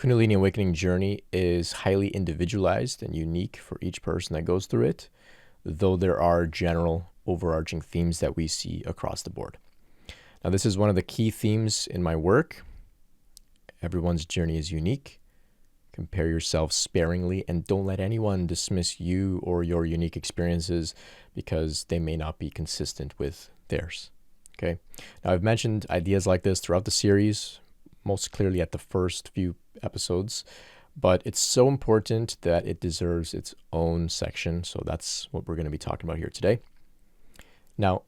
Kundalini awakening journey is highly individualized and unique for each person that goes through it, though there are general overarching themes that we see across the board. Now, this is one of the key themes in my work. Everyone's journey is unique. Compare yourself sparingly and don't let anyone dismiss you or your unique experiences because they may not be consistent with theirs. Okay. Now, I've mentioned ideas like this throughout the series, most clearly at the first few episodes, but it's so important that it deserves its own section. So that's what we're going to be talking about here today. Now,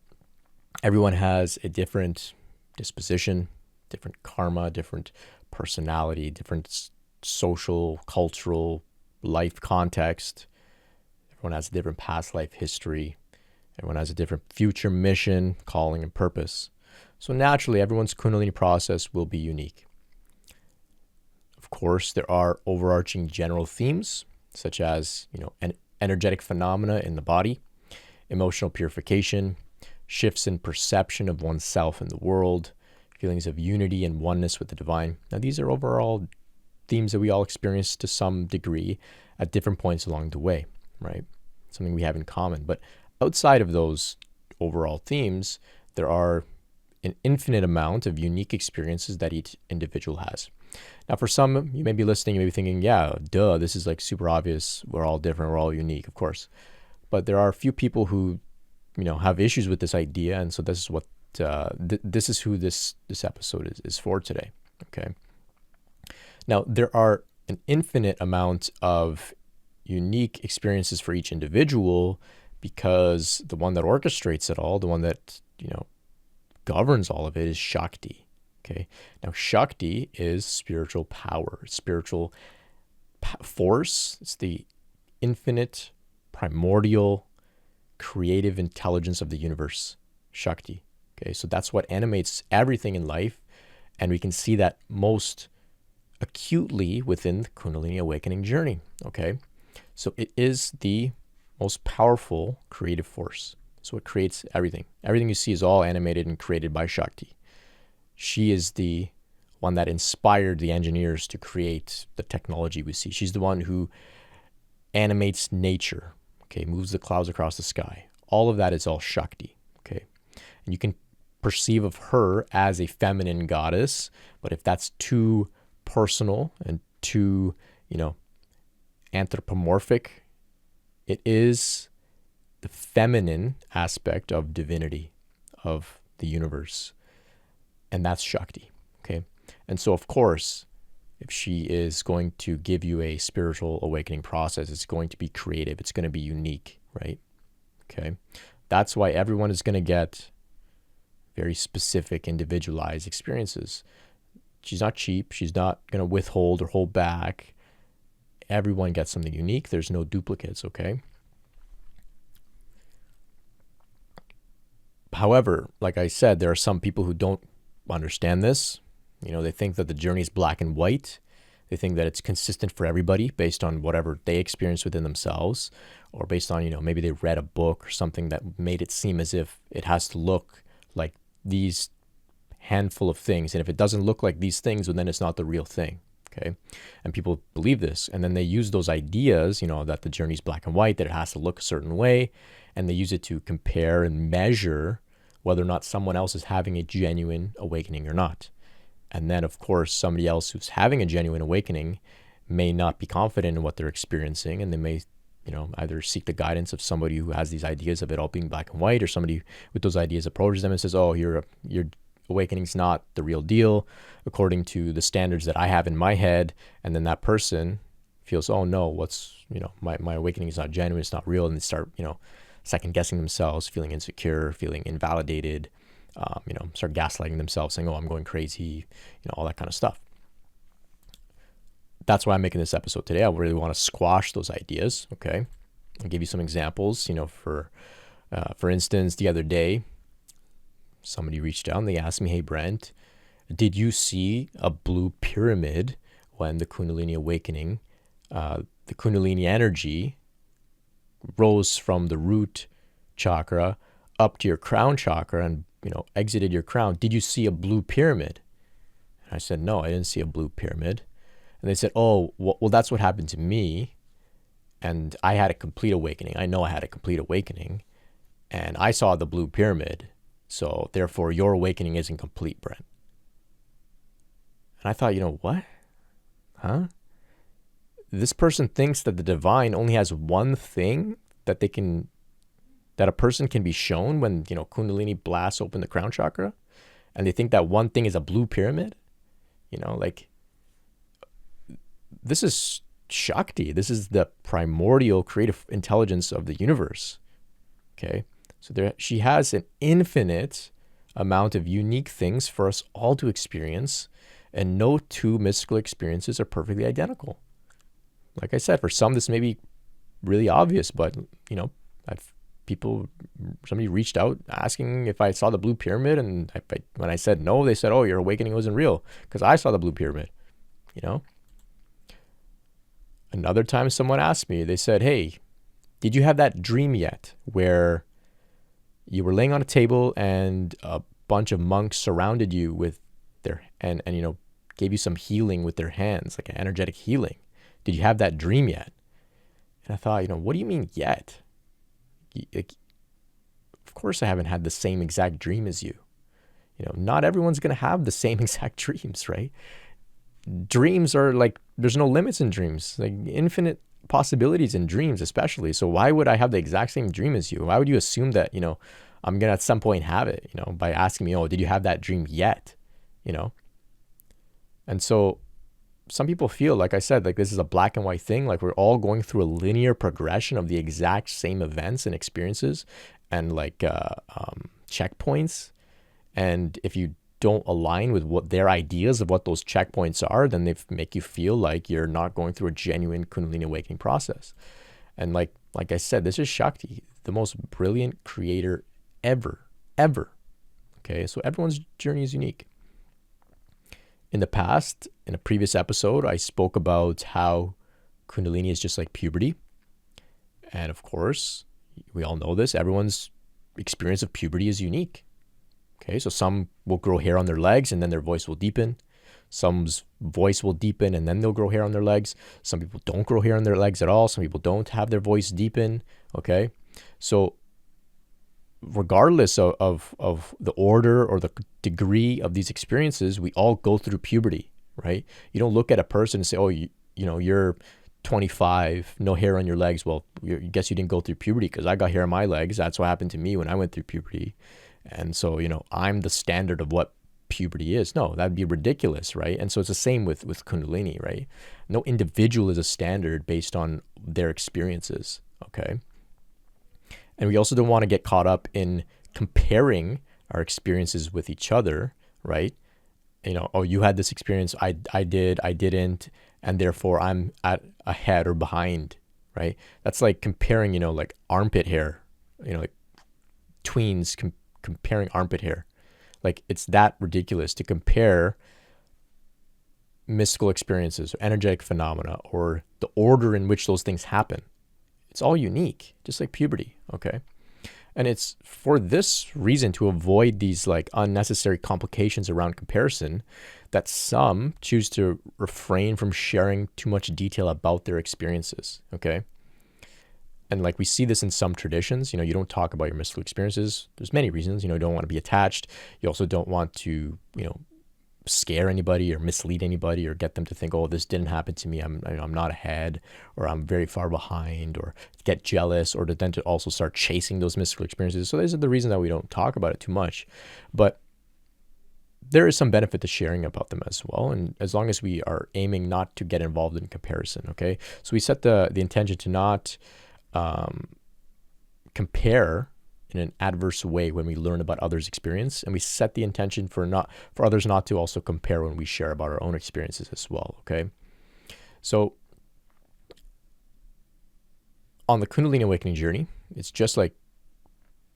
everyone has a different disposition, different karma, different personality, different social, cultural, life context. Everyone has a different past life history. Everyone has a different future mission, calling, and purpose. So naturally, everyone's Kundalini process will be unique. Of course, there are overarching general themes, such as, energetic phenomena in the body, emotional purification, shifts in perception of oneself and the world, feelings of unity and oneness with the divine. Now, these are overall themes that we all experience to some degree at different points along the way, right? Something we have in common. But outside of those overall themes, there are an infinite amount of unique experiences that each individual has. Now, for some, you may be listening, you may be thinking, yeah, duh, this is like super obvious. We're all different. We're all unique, of course. But there are a few people who, have issues with this idea. And so this is what, this is who this episode is for today. Okay. Now, there are an infinite amount of unique experiences for each individual because the one that orchestrates it all, the one that, governs all of it is Shakti. Okay. Now, Shakti is spiritual power, spiritual force. It's the infinite, primordial, creative intelligence of the universe, Shakti. Okay. So that's what animates everything in life. And we can see that most acutely within the Kundalini awakening journey. Okay. So it is the most powerful creative force. So it creates everything. Everything you see is all animated and created by Shakti. She is the one that inspired the engineers to create the technology we see. She's the one who animates nature, okay, moves the clouds across the sky. All of that is all Shakti, okay? And you can perceive of her as a feminine goddess, but if that's too personal and too, anthropomorphic, it is the feminine aspect of divinity, of the universe. And that's Shakti, okay? And so, of course, if she is going to give you a spiritual awakening process, it's going to be creative. It's going to be unique, right? Okay? That's why everyone is going to get very specific, individualized experiences. She's not cheap. She's not going to withhold or hold back. Everyone gets something unique. There's no duplicates, okay? However, like I said, there are some people who don't understand this. They think that the journey is black and white. They think that it's consistent for everybody based on whatever they experience within themselves, or based on, maybe they read a book or something that made it seem as if it has to look like these handful of things. And if it doesn't look like these things, well, then it's not the real thing. Okay. And people believe this. And then they use those ideas, that the journey is black and white, that it has to look a certain way. And they use it to compare and measure whether or not someone else is having a genuine awakening or not. And then, of course, somebody else who's having a genuine awakening may not be confident in what they're experiencing, and they may, either seek the guidance of somebody who has these ideas of it all being black and white, or somebody with those ideas approaches them and says, oh, your awakening's not the real deal according to the standards that I have in my head. And then that person feels, oh no, my awakening is not genuine, it's not real. And they start, second guessing themselves, feeling insecure, feeling invalidated, start gaslighting themselves, saying, oh, I'm going crazy, all that kind of stuff. That's why I'm making this episode today. I really want to squash those ideas, okay? I'll give you some examples, for instance, the other day, somebody reached out and they asked me, hey, Brent, did you see a blue pyramid when the Kundalini awakening, the Kundalini energy rose from the root chakra up to your crown chakra and, exited your crown? Did you see a blue pyramid? And I said, no, I didn't see a blue pyramid. And And they said, oh, well, that's what happened to me. And I had a complete awakening. I know I had a complete awakening. And I saw the blue pyramid. So therefore, your awakening isn't complete, Brent. And I thought, what? Huh? This person thinks that the divine only has one thing that a person can be shown when, Kundalini blasts open the crown chakra. And they think that one thing is a blue pyramid. This is Shakti. This is the primordial creative intelligence of the universe. Okay. So she has an infinite amount of unique things for us all to experience, and no two mystical experiences are perfectly identical. Like I said, for some, this may be really obvious, but, somebody reached out asking if I saw the blue pyramid, and when I said no, they said, oh, your awakening wasn't real because I saw the blue pyramid, Another time someone asked me, they said, hey, did you have that dream yet where you were laying on a table and a bunch of monks surrounded you with and gave you some healing with their hands, like an energetic healing? Did you have that dream yet? And I thought, what do you mean yet? Of course I haven't had the same exact dream as you. Not everyone's going to have the same exact dreams, right? Dreams are like, there's no limits in dreams, like infinite possibilities in dreams, especially. So why would I have the exact same dream as you? Why would you assume that, I'm going to at some point have it, by asking me, oh, did you have that dream yet? And so some people feel, like I said, like this is a black and white thing. Like we're all going through a linear progression of the exact same events and experiences and checkpoints. And if you don't align with what their ideas of what those checkpoints are, then they make you feel like you're not going through a genuine Kundalini awakening process. And like I said, this is Shakti, the most brilliant creator ever. Okay, so everyone's journey is unique. In the past, in a previous episode, I spoke about how Kundalini is just like puberty. And of course, we all know this, everyone's experience of puberty is unique. Okay, so some will grow hair on their legs and then their voice will deepen. Some's voice will deepen and then they'll grow hair on their legs. Some people don't grow hair on their legs at all. Some people don't have their voice deepen. Okay, so regardless of the order or the degree of these experiences, we all go through puberty, right? You don't look at a person and say, oh, you're 25, no hair on your legs. Well, I guess you didn't go through puberty because I got hair on my legs. That's what happened to me when I went through puberty. And so, I'm the standard of what puberty is. No, that'd be ridiculous, right? And so it's the same with Kundalini, right? No individual is a standard based on their experiences, okay? And we also don't want to get caught up in comparing our experiences with each other, right? Oh, you had this experience, I didn't, and therefore I'm ahead or behind, right? That's like comparing, like armpit hair, like tweens comparing armpit hair. Like it's that ridiculous to compare mystical experiences or energetic phenomena or the order in which those things happen. It's all unique, just like puberty, okay? And it's for this reason, to avoid these like unnecessary complications around comparison, that some choose to refrain from sharing too much detail about their experiences, okay? And like we see this in some traditions, you don't talk about your mystical experiences. There's many reasons, you don't want to be attached. You also don't want to, scare anybody or mislead anybody or get them to think, oh, this didn't happen to me. I'm not ahead, or I'm very far behind, or get jealous, or then to also start chasing those mystical experiences. So these are the reasons that we don't talk about it too much. But there is some benefit to sharing about them as well. And as long as we are aiming not to get involved in comparison, okay? So we set the intention to not compare in an adverse way when we learn about others' experience, and we set the intention for others not to also compare when we share about our own experiences as well. Okay, so on the Kundalini awakening journey, it's just like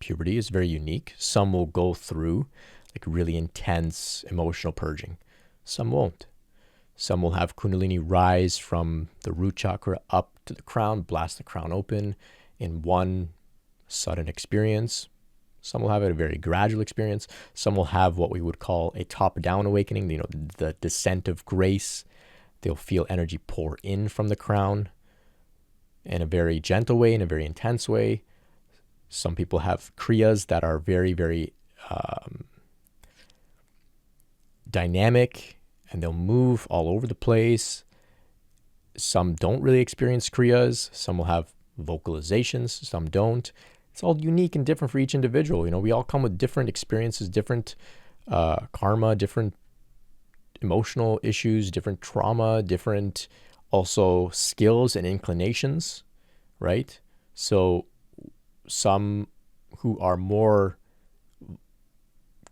puberty is very unique. Some will go through like really intense emotional purging. Some won't. Some will have Kundalini rise from the root chakra up to the crown, blast the crown open in one sudden experience. Some will have a very gradual experience. Some will have what we would call a top-down awakening, the descent of grace They'll feel energy pour in from the crown in a very gentle way, in a very intense way. Some people have kriyas that are very, very dynamic, and they'll move all over the place. Some don't really experience kriyas. Some will have vocalizations, some don't. It's all unique and different for each individual. We all come with different experiences, different karma, different emotional issues, different trauma, different also skills and inclinations, right? So some who are more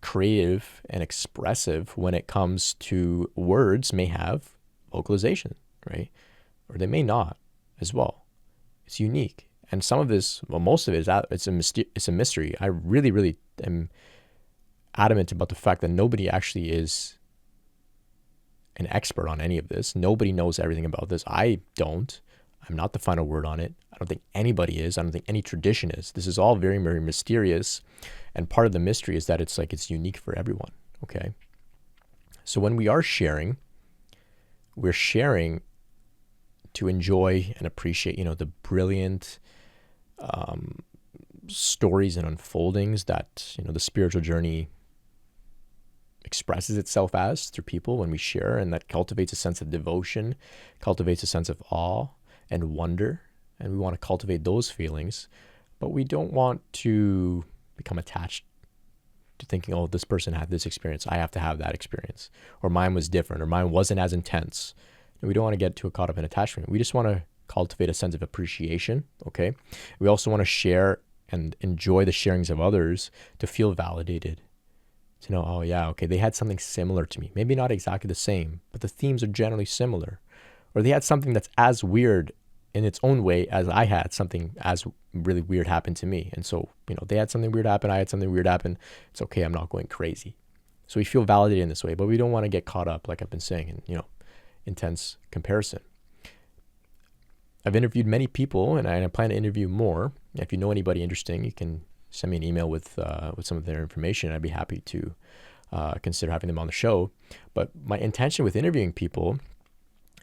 creative and expressive when it comes to words may have vocalization, right? Or they may not as well. It's unique. And some of this, well, most of it it's a mystery. I really, really am adamant about the fact that nobody actually is an expert on any of this. Nobody knows everything about this. I don't. I'm not the final word on it. I don't think anybody is. I don't think any tradition is. This is all very, very mysterious. And part of the mystery is that it's unique for everyone. Okay. So when we are sharing, we're sharing to enjoy and appreciate, the brilliant stories and unfoldings that, the spiritual journey expresses itself as through people when we share, and that cultivates a sense of devotion, cultivates a sense of awe and wonder. And we want to cultivate those feelings, but we don't want to become attached to thinking, oh, this person had this experience, I have to have that experience, or mine was different, or mine wasn't as intense. And we don't want to get too caught up in attachment. We just want to cultivate a sense of appreciation, okay? We also want to share and enjoy the sharings of others to feel validated, to know, oh yeah, okay, they had something similar to me. Maybe not exactly the same, but the themes are generally similar. Or they had something that's as weird in its own way as I had something as really weird happen to me. And so, they had something weird happen, I had something weird happen. It's okay, I'm not going crazy. So we feel validated in this way, but we don't want to get caught up, like I've been saying, in, intense comparison. I've interviewed many people, and I plan to interview more. If you know anybody interesting, you can send me an email with some of their information. I'd be happy to consider having them on the show. But my intention with interviewing people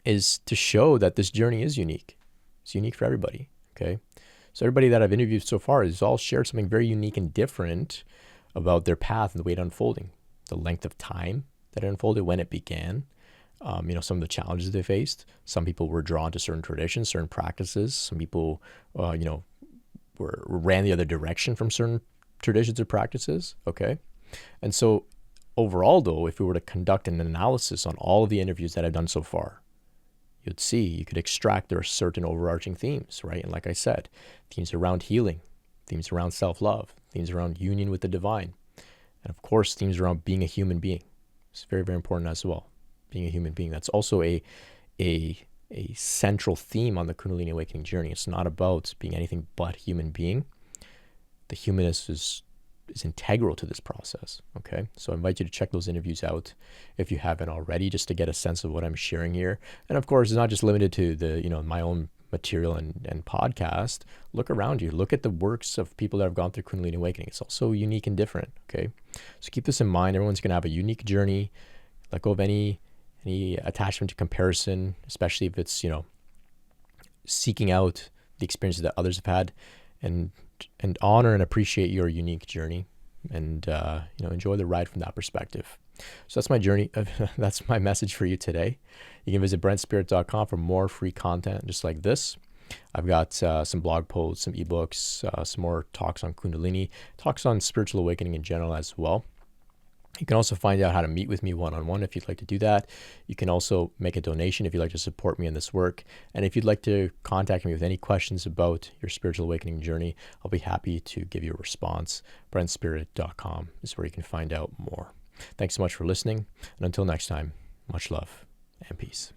is to show that this journey is unique. It's unique for everybody, okay? So everybody that I've interviewed so far has all shared something very unique and different about their path and the way it unfolding, the length of time that it unfolded, when it began, some of the challenges they faced. Some people were drawn to certain traditions, certain practices. Some people, ran the other direction from certain traditions or practices, okay? And so overall, though, if we were to conduct an analysis on all of the interviews that I've done so far, you'd see, you could extract there are certain overarching themes, right? And like I said, themes around healing, themes around self-love, themes around union with the divine, and of course, themes around being a human being. It's very, very important as well. Being a human being. That's also a central theme on the Kundalini Awakening journey. It's not about being anything but human being. The humanness is integral to this process, okay? So I invite you to check those interviews out if you haven't already, just to get a sense of what I'm sharing here. And of course, it's not just limited to the, my own material and podcast. Look around you. Look at the works of people that have gone through Kundalini Awakening. It's also unique and different, okay? So keep this in mind. Everyone's going to have a unique journey. Let go of any attachment to comparison, especially if it's, seeking out the experiences that others have had, and honor and appreciate your unique journey, and enjoy the ride from that perspective. So that's my journey. That's my message for you today. You can visit brentspirit.com for more free content just like this. I've got some blog posts, some ebooks, some more talks on Kundalini, talks on spiritual awakening in general as well. You can also find out how to meet with me one-on-one if you'd like to do that. You can also make a donation if you'd like to support me in this work. And if you'd like to contact me with any questions about your spiritual awakening journey, I'll be happy to give you a response. brentspirit.com is where you can find out more. Thanks so much for listening. And until next time, much love and peace.